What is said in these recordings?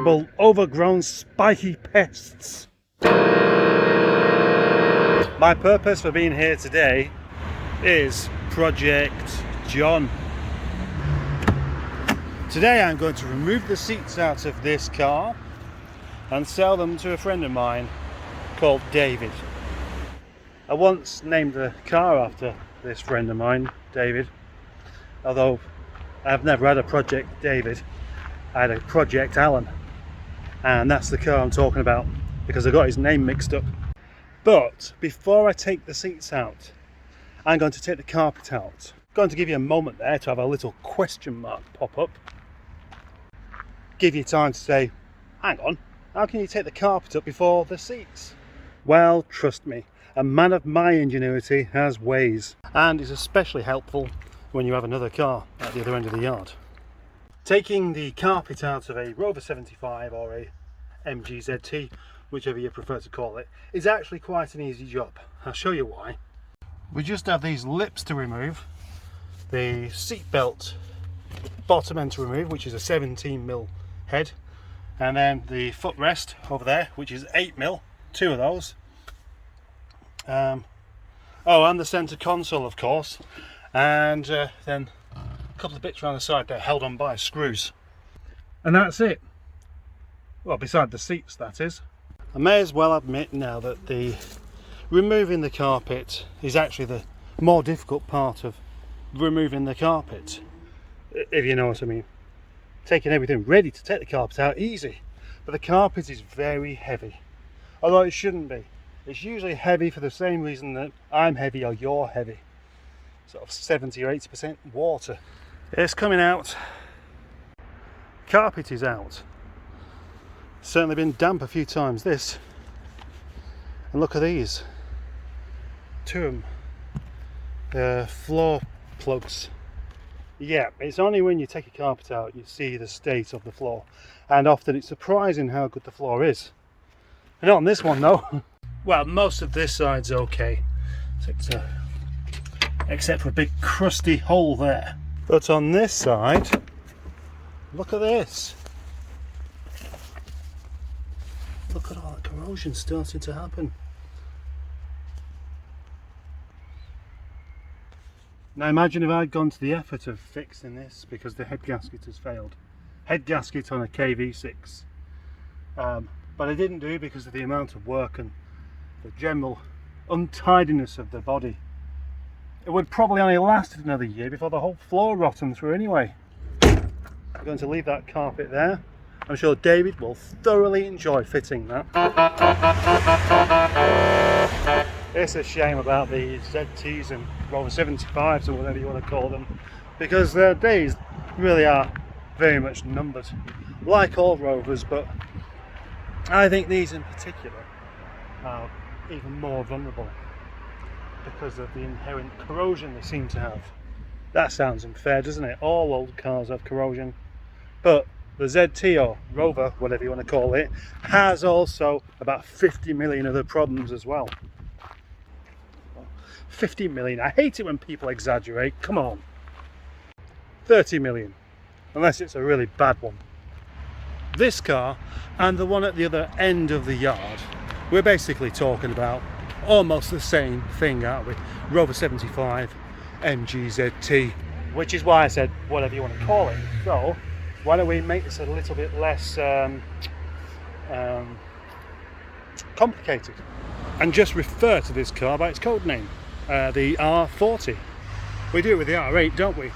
horrible, overgrown, spiky pests. My purpose for being here today is Project John. Today I'm going to remove the seats out of this car and sell them to a friend of mine called David. I once named the car after this friend of mine, David, although I've never had a Project David. I had a Project Alan, and that's the car I'm talking about because I got his name mixed up. But before I take the seats out, I'm going to take the carpet out. I'm going to give you a moment there to have a little question mark pop up. Give you time to say, hang on, how can you take the carpet up before the seats? Well, trust me, a man of my ingenuity has ways, and is especially helpful when you have another car at the other end of the yard. Taking the carpet out of a Rover 75 or a MG ZT, whichever you prefer to call it, is actually quite an easy job. I'll show you why. We just have these lips to remove, the seat belt bottom end to remove, which is a 17mm head, and then the footrest over there, which is 8mm, two of those. And the centre console, of course, and then a couple of bits around the side there held on by screws. And that's it. Well, beside the seats, that is. I may as well admit now that the removing the carpet is actually the more difficult part of removing the carpet, if you know what I mean. Taking everything ready to take the carpet out, easy, but the carpet is very heavy, although it shouldn't be. It's usually heavy for the same reason that I'm heavy or you're heavy, sort of 70 or 80% water. It's coming out. Carpet is out. Certainly been damp a few times, this. And look at these, two of them, floor plugs. Yeah, it's only when you take a carpet out you see the state of the floor, and often it's surprising how good the floor is. And not on this one though. Well, most of this side's okay, except for a big crusty hole there. But on this side, look at this. Look at all the corrosion starting to happen. Now imagine if I'd gone to the effort of fixing this because the head gasket has failed. Head gasket on a KV6. But I didn't do because of the amount of work and the general untidiness of the body. It would probably only last another year before the whole floor rotted through anyway. I'm going to leave that carpet there. I'm sure David will thoroughly enjoy fitting that. It's a shame about the ZTs and Rover 75s or whatever you want to call them, because their days really are very much numbered, like all Rovers, but I think these in particular are even more vulnerable because of the inherent corrosion they seem to have. That sounds unfair, doesn't it? All old cars have corrosion, but the ZT or Rover, whatever you want to call it, has also about 50 million other problems as well. 50 million, I hate it when people exaggerate, come on. 30 million, unless it's a really bad one. This car and the one at the other end of the yard, we're basically talking about almost the same thing, aren't we? Rover 75, MG ZT, which is why I said whatever you want to call it. So why don't we make this a little bit less complicated and just refer to this car by its code name, the R40. We do it with the R8, don't we?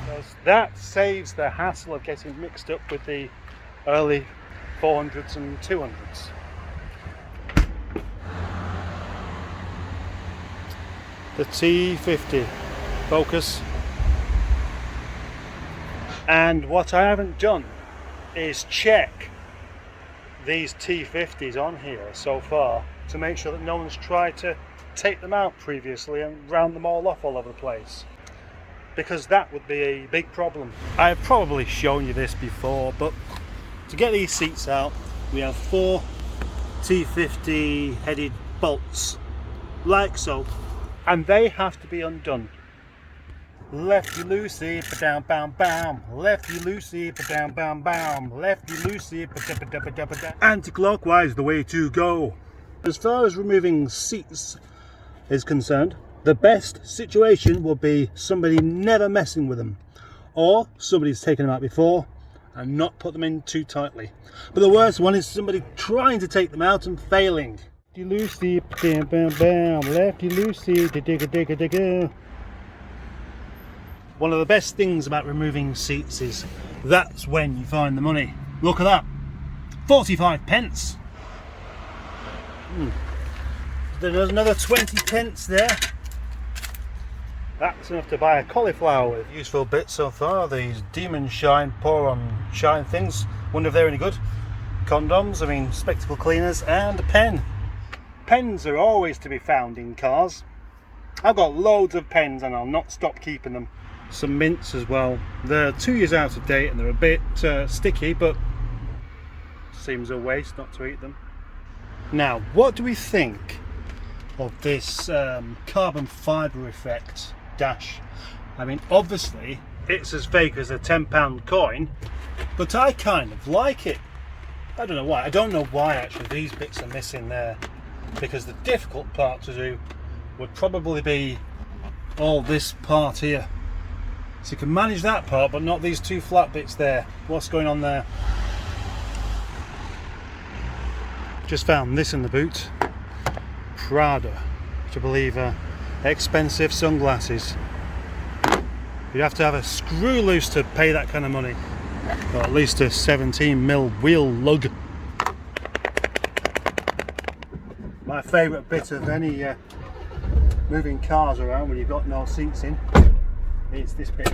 Because that saves the hassle of getting mixed up with the early 400s and 200s. The T50 focus. And what I haven't done is check these T50s on here so far to make sure that no one's tried to take them out previously and round them all off all over the place, because that would be a big problem. I've probably shown you this before, but to get these seats out we have 4 T50 headed bolts like so, and they have to be undone. Lefty loosey, ba-down, bam, bam. Lefty loosey, ba-down, bam, bam. Lefty loosey, ba-da-ba-da-ba-da-ba-da. Anti-clockwise the way to go. As far as removing seats is concerned, the best situation will be somebody never messing with them, or somebody's taken them out before and not put them in too tightly. But the worst one is somebody trying to take them out and failing. Lefty loosey, ba-dam, bam, bam. Lefty loosey, da-digga-digga-digga. One of the best things about removing seats is that's when you find the money. Look at that, 45 pence. There's another 20 pence there. That's enough to buy a cauliflower with. Useful bits so far, these demon shine, pour on shine things. Wonder if they're any good. Condoms, I mean spectacle cleaners, and a pen. Pens are always to be found in cars. I've got loads of pens and I'll not stop keeping them. Some mints as well. They're 2 years out of date and they're a bit sticky, but seems a waste not to eat them. Now, what do we think of this carbon fibre effect dash? I mean, obviously it's as fake as a £10 coin, but I kind of like it. I don't know why. I don't know why actually these bits are missing there, because the difficult part to do would probably be all this part here. So you can manage that part, but not these two flat bits there. What's going on there? Just found this in the boot. Prada, which I believe are expensive sunglasses. You'd have to have a screw loose to pay that kind of money. Or at least a 17mm wheel lug. My favourite bit of any moving cars around when you've got no seats in is this bit.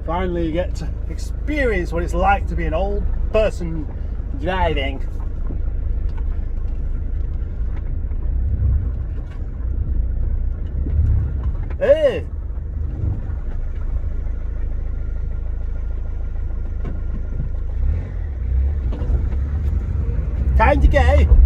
Finally you get to experience what it's like to be an old person driving. Hey! Time to go!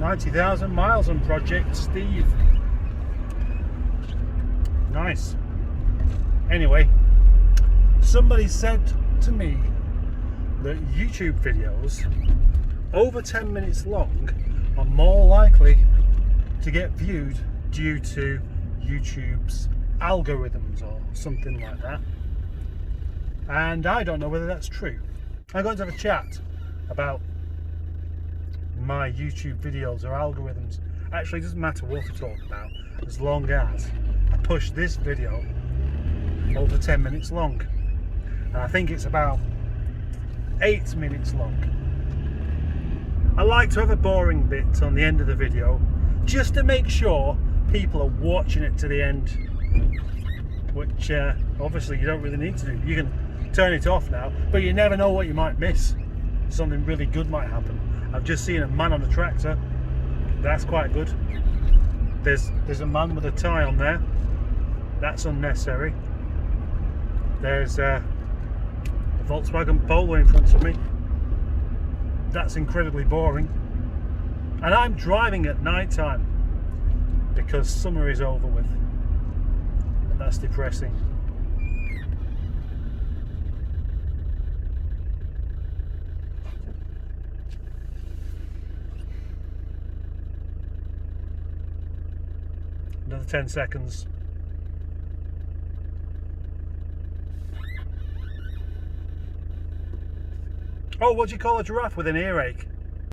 $90,000 miles on Project Steve. Nice. Anyway, somebody said to me that YouTube videos over 10 minutes long are more likely to get viewed due to YouTube's algorithms or something like that. And I don't know whether that's true. I'm going to have a chat about my YouTube videos or algorithms. Actually, it doesn't matter what I talk about as long as I push this video over 10 minutes long. And I think it's about 8 minutes long. I like to have a boring bit on the end of the video just to make sure people are watching it to the end, which obviously you don't really need to do. You can turn it off now, but you never know what you might miss. Something really good might happen. I've just seen a man on a tractor. That's quite good. There's a man with a tie on there. That's unnecessary. There's a Volkswagen Polo in front of me. That's incredibly boring. And I'm driving at night time because summer is over with. And that's depressing. Another 10 seconds. Oh, what do you call a giraffe with an earache?